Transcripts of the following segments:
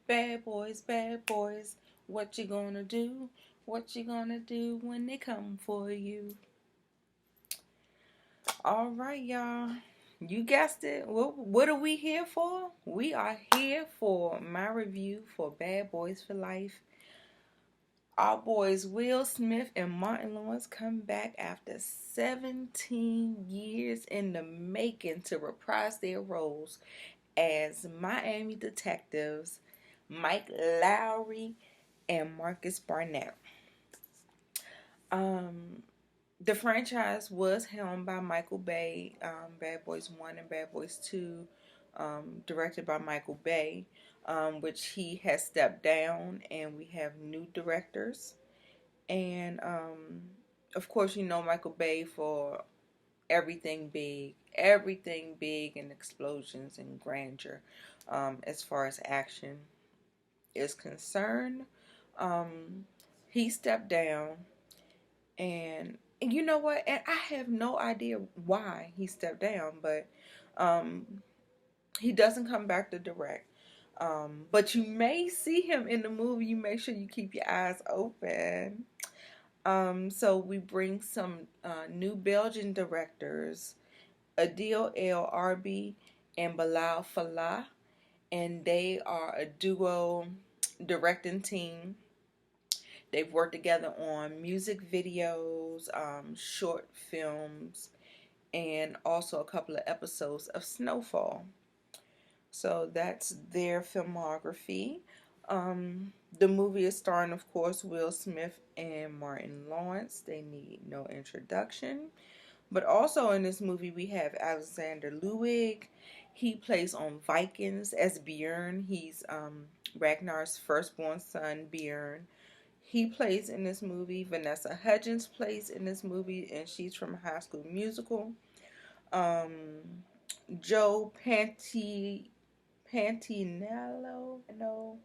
bad boys, what you gonna do? What you gonna do when they come for you? All right, y'all. You guessed it. What are we here for? We are here for my review for Bad Boys for Life. Our boys Will Smith and Martin Lawrence come back after 17 years in the making to reprise their roles as Miami detectives Mike Lowry and Marcus Barnett. Um, the franchise was helmed by Michael Bay, Bad Boys 1 and Bad Boys 2, directed by Michael Bay, which he has stepped down, and we have new directors. And of course, you know Michael Bay for everything big and explosions and grandeur as far as action is concerned. Um, he stepped down, and you know what? And I have no idea why he stepped down, but um, he doesn't come back to direct. But you may see him in the movie. You make sure you keep your eyes open. So we bring some new Belgian directors, Adil El Arbi and Bilal Fallah, and they are a duo directing team. They've worked together on music videos, short films, and also a couple of episodes of Snowfall. So that's their filmography. The movie is starring, of course, Will Smith and Martin Lawrence. They need no introduction. But also in this movie, we have Alexander Ludwig. He plays on Vikings as Bjorn. He's Ragnar's firstborn son, Bjorn. He plays in this movie. Vanessa Hudgens plays in this movie, and she's from High School Musical. Um, Joe Pantinello, no.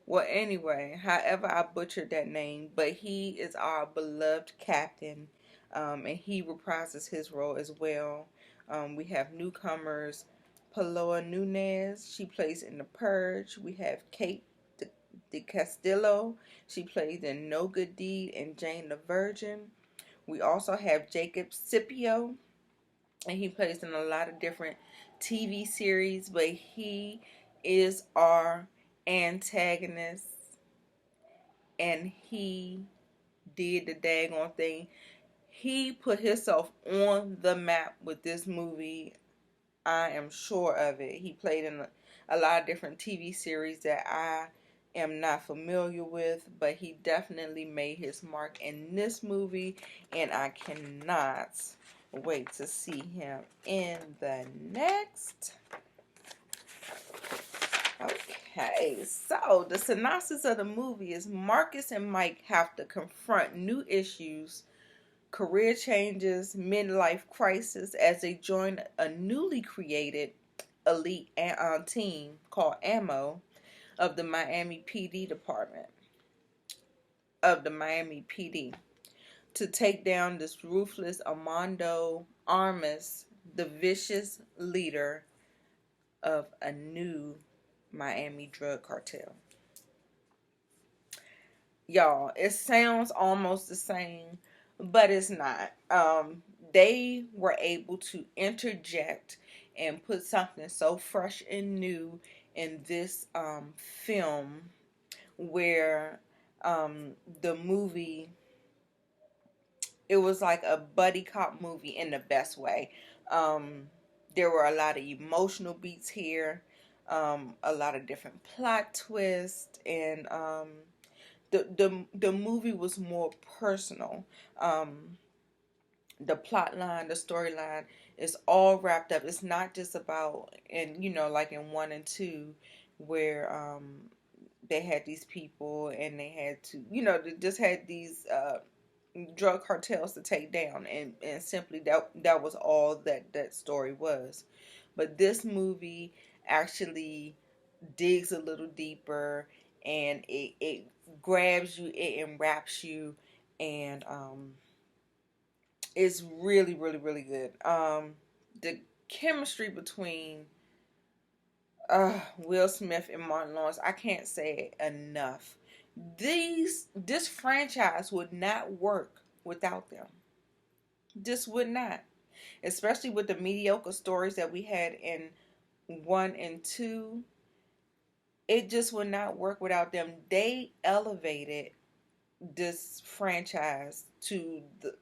Well, anyway, however I butchered that name, but he is our beloved captain, and he reprises his role as well. We have newcomers, Paloma Nunez. She plays in The Purge. We have Kate de Castillo. She plays in No Good Deed and Jane the Virgin. We also have Jacob Scipio, and he plays in a lot of different TV series, but he is our antagonist, and he did the daggone thing. He put himself on the map with this movie. I am sure of it. He played in a lot of different TV series that I am not familiar with, but he definitely made his mark in this movie, and I cannot wait to see him in the next. Okay, so the synopsis of the movie is Marcus and Mike have to confront new issues, career changes, midlife crisis as they join a newly created elite team called AMO of the Miami PD department of the Miami PD to take down this ruthless Armando Armas, the vicious leader of a new Miami drug cartel. Y'all, it sounds almost the same, but it's not. They were able to interject and put something so fresh and new in this film, where the movie, it was like a buddy cop movie in the best way. Um, there were a lot of emotional beats here, a lot of different plot twists, and the movie was more personal. Um, the plot line, the storyline is all wrapped up. It's not just about, and like in 1 and 2, where they had these people and they had to, they just had these drug cartels to take down, and simply that was all that story was. But this movie actually digs a little deeper, and it grabs you, it enwraps you, and it's really, really, really good. The chemistry between Will Smith and Martin Lawrence. I can't say it enough. This franchise would not work without them. This would not, especially with the mediocre stories that we had in one and two. It just would not work without them. They elevated this franchise to the,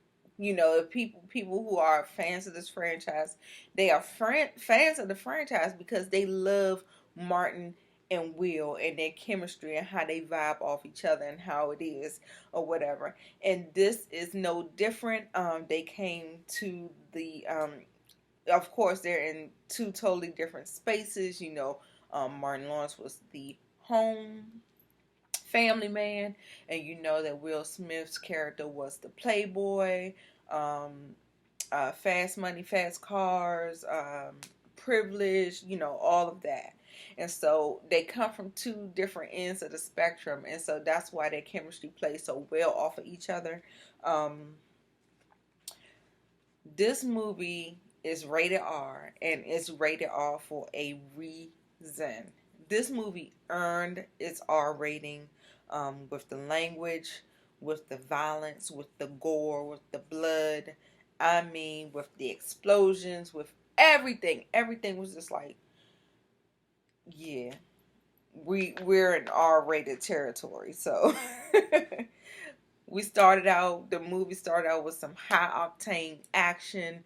people who are fans of this franchise, they are fans of the franchise because they love Martin and Will and their chemistry and how they vibe off each other and how it is or whatever. And this is no different. They came to the of course they're in two totally different spaces. Martin Lawrence was the home family man, and you know that Will Smith's character was the playboy, um, fast money, fast cars, privilege, all of that. And so they come from two different ends of the spectrum, and so that's why their chemistry plays so well off of each other. Um, this movie is rated R, and it's rated R for a reason. This movie earned its R rating, with the language, with the violence, with the gore, with the blood. I mean, with the explosions, with everything. Everything was just like, yeah, we're in R-rated territory. So the movie started out with some high octane action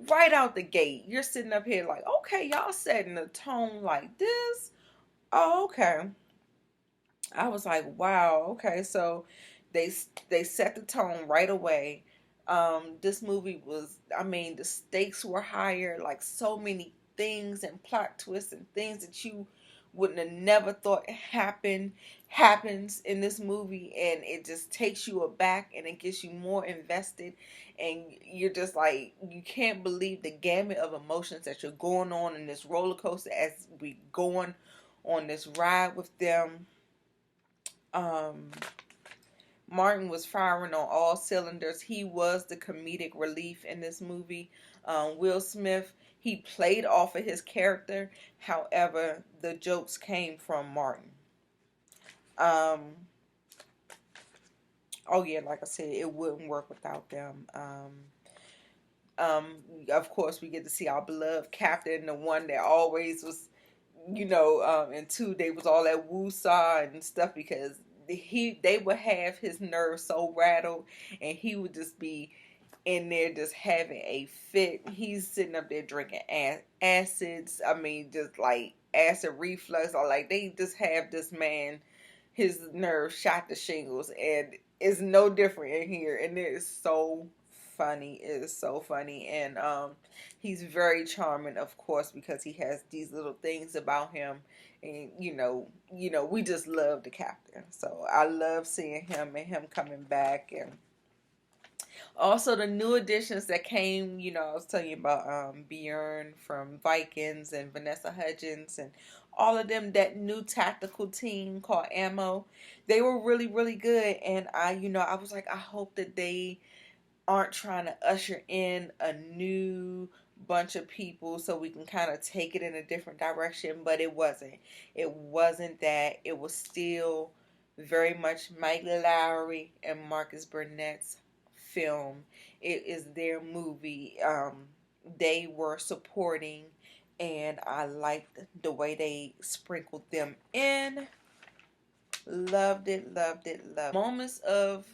right out the gate. You're sitting up here like, okay, y'all setting a tone like this. Oh, okay. I was like, wow, okay. So they they set the tone right away. This movie was, I mean, the stakes were higher, like so many things and plot twists and things that you wouldn't have never thought happens in this movie, and it just takes you aback and it gets you more invested, and you're just like, you can't believe the gamut of emotions that you're going on in this roller coaster as we going on this ride with them. um Martin was firing on all cylinders. He was the comedic relief in this movie. Will Smith, he played off of his character. However, the jokes came from Martin. Um, oh yeah, like I said, it wouldn't work without them. Um, of course, we get to see our beloved captain, the one that always was, and two, they was all that woo-saw and stuff because they would have his nerves so rattled, and he would just be in there just having a fit. He's sitting up there drinking acids. I mean, just like acid reflux, or like they just have this man, his nerves shot to shingles, and it's no different in here. And it is so funny. It is so funny, and he's very charming, of course, because he has these little things about him. And we just love the captain. So I love seeing him and him coming back. And also the new additions that came, I was telling you about Bjorn from Vikings and Vanessa Hudgens and all of them, that new tactical team called Ammo. They were really, really good. And I was like, I hope that they aren't trying to usher in a new bunch of people so we can kind of take it in a different direction. But it wasn't that. It was still very much Mike Lowry and Marcus Burnett's film. It is their movie. They were supporting, and I liked the way they sprinkled them in. Loved it, loved it, loved it. Moments of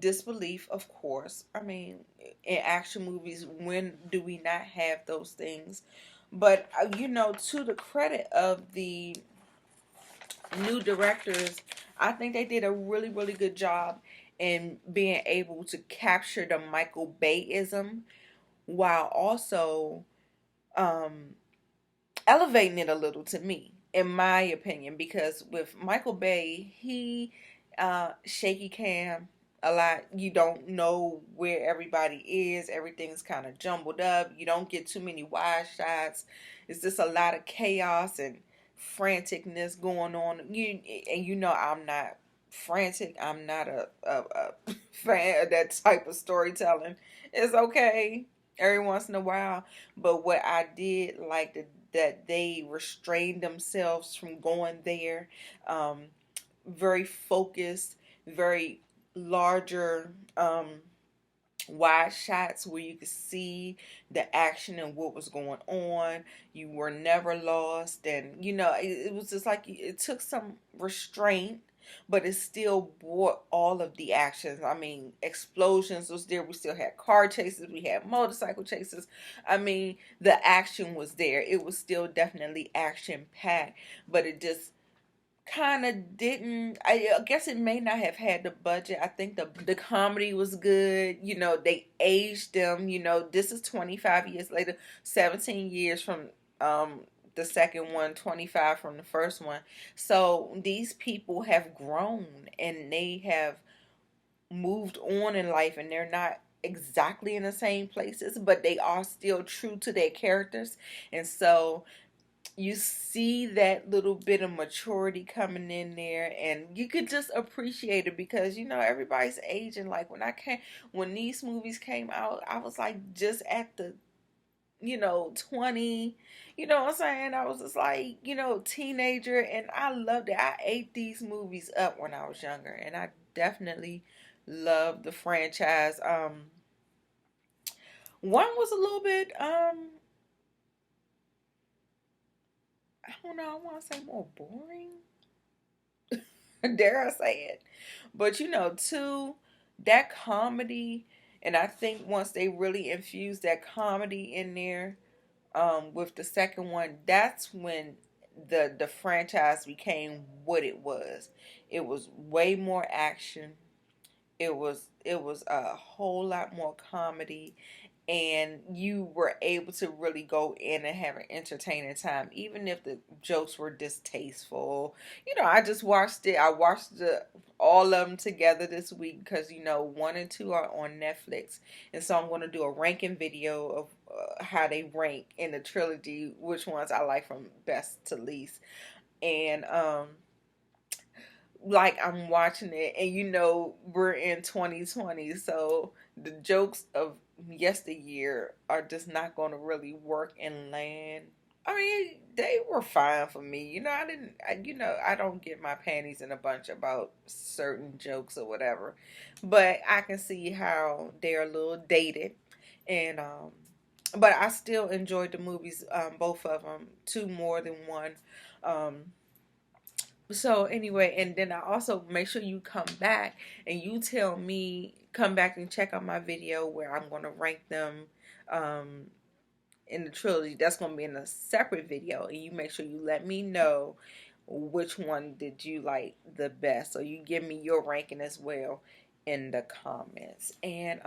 disbelief, of course. I mean, in action movies, when do we not have those things? But, to the credit of the new directors, I think they did a really, really good job in being able to capture the Michael Bayism while also um, elevating it a little, to me, in my opinion, because with Michael Bay, he shaky cam a lot. You don't know where everybody is. Everything's kind of jumbled up. You don't get too many wide shots. It's just a lot of chaos and franticness going on. I'm not frantic. I'm not a fan of that type of storytelling. It's okay. every once in a while. But what I did like that they restrained themselves from going there. Um, Very focused, very larger wide shots where you could see the action and what was going on. You were never lost, and it was just like it took some restraint, but it still brought all of the actions. I mean, explosions was there. We still had car chases. We had motorcycle chases. I mean, the action was there. It was still definitely action packed, but it just kind of didn't. I guess it may not have had the budget. I think the comedy was good. They aged them. This is 25 years later, 17 years from um the second one, 25 from the first one. So these people have grown and they have moved on in life, and they're not exactly in the same places, but they are still true to their characters. And so you see that little bit of maturity coming in there, and you could just appreciate it because everybody's aging. Like when these movies came out, I was like just at the 20, what I'm saying. I was just like teenager, and I loved it. I ate these movies up when I was younger, and I definitely loved the franchise. One was a little bit I don't know, I want to say more boring. Dare I say it? But two, that comedy, and I think once they really infused that comedy in there, with the second one, that's when the franchise became what it was. It was way more action. It was a whole lot more comedy, and you were able to really go in and have an entertaining time, even if the jokes were distasteful. I just watched it. I watched all of them together this week because one and two are on Netflix, and so I'm going to do a ranking video of how they rank in the trilogy, which ones I like from best to least, and like I'm watching it, and we're in 2020, so the jokes of yesteryear are just not going to really work and land. I mean, they were fine for me. I didn't. I don't get my panties in a bunch about certain jokes or whatever, but I can see how they're a little dated, and but I still enjoyed the movies, both of them, two more than one. Um, so anyway, and then I also make sure you come back and you tell me, come back and check out my video where I'm going to rank them um, in the trilogy. That's going to be in a separate video, and you make sure you let me know which one did you like the best. So you give me your ranking as well in the comments. And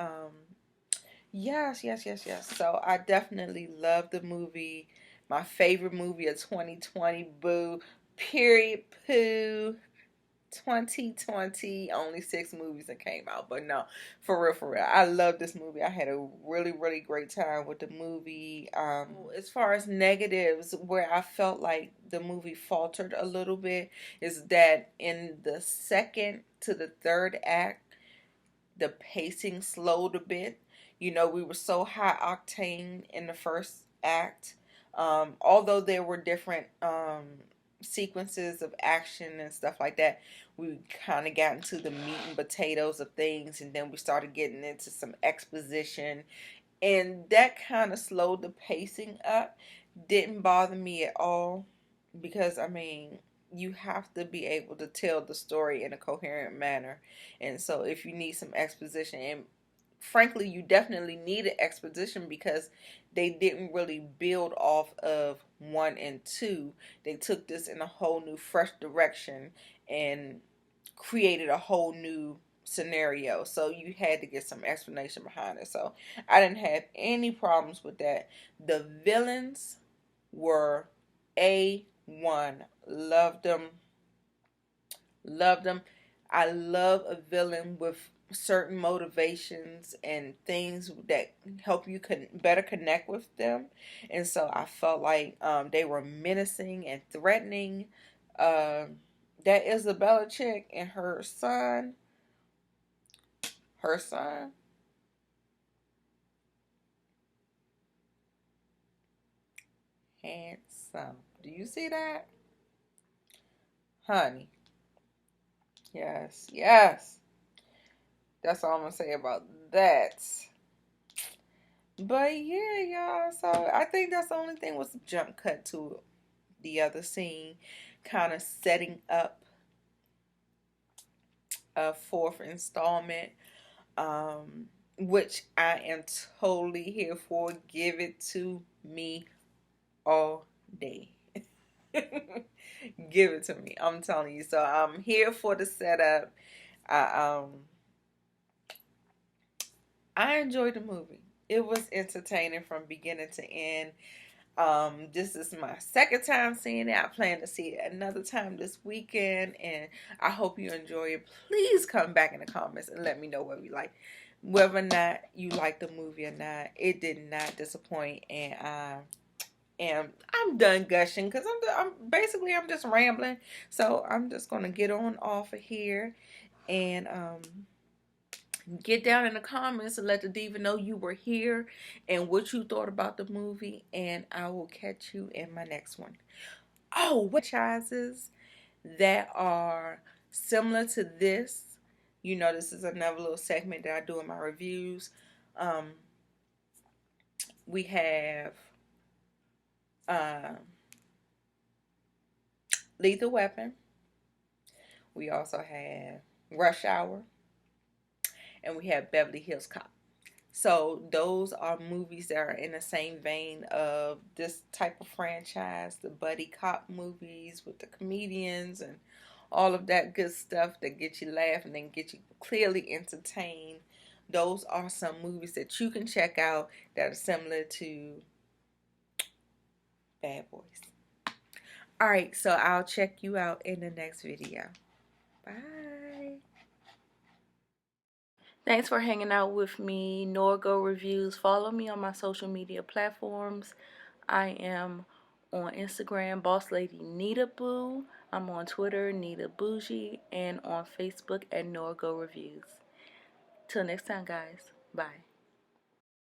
yes, yes, yes, yes. So I definitely love the movie. My favorite movie of 2020, boo. Period, poo. 2020, only 6 movies that came out. But no, for real, for real. I love this movie. I had a really, really great time with the movie. As far as negatives, where I felt like the movie faltered a little bit, is that in the second to the third act, the pacing slowed a bit. We were so high octane in the first act. Although there were different sequences of action and stuff like that, we kind of got into the meat and potatoes of things, and then we started getting into some exposition, and that kind of slowed the pacing up. Didn't bother me at all because I mean, you have to be able to tell the story in a coherent manner. And so if you need some exposition, and frankly you definitely need an exposition because they didn't really build off of 1 and 2. They took this in a whole new fresh direction and created a whole new scenario, so you had to get some explanation behind it. So I didn't have any problems with that. The villains were A1. Loved them. Loved them. I love a villain with certain motivations and things that help you better connect with them. And so I felt like they were menacing and threatening. Uh, that Isabella chick and her son, handsome. Do you see that? Honey. Yes, yes. That's all I'm gonna say about that. But yeah, y'all. So I think that's the only thing was the jump cut to the other scene, kind of setting up a fourth installment, which I am totally here for. Give it to me all day. Give it to me. I'm telling you. So I'm here for the setup. I I enjoyed the movie. It was entertaining from beginning to end. This is my second time seeing it. I plan to see it another time this weekend, and I hope you enjoy it. Please come back in the comments and let me know whether or not you like the movie or not. It did not disappoint, and I'm done gushing because I'm just rambling. So I'm just gonna get on off of here and get down in the comments and let the diva know you were here and what you thought about the movie, and I will catch you in my next one. Oh, franchises that are similar to this. You know, this is another little segment that I do in my reviews. Um, we have uh, Lethal Weapon. We also have Rush Hour, and we have Beverly Hills Cop. So those are movies that are in the same vein of this type of franchise, the buddy cop movies with the comedians and all of that good stuff that get you laughing and get you clearly entertained. Those are some movies that you can check out that are similar to Bad Boys. Alright, so I'll check you out in the next video. Bye. Thanks for hanging out with me, Norgo Reviews. Follow me on my social media platforms. I am on Instagram, Boss Lady Nita Boo. I'm on Twitter, Nita Bougie, and on Facebook at Norgo Reviews. Till next time, guys. Bye.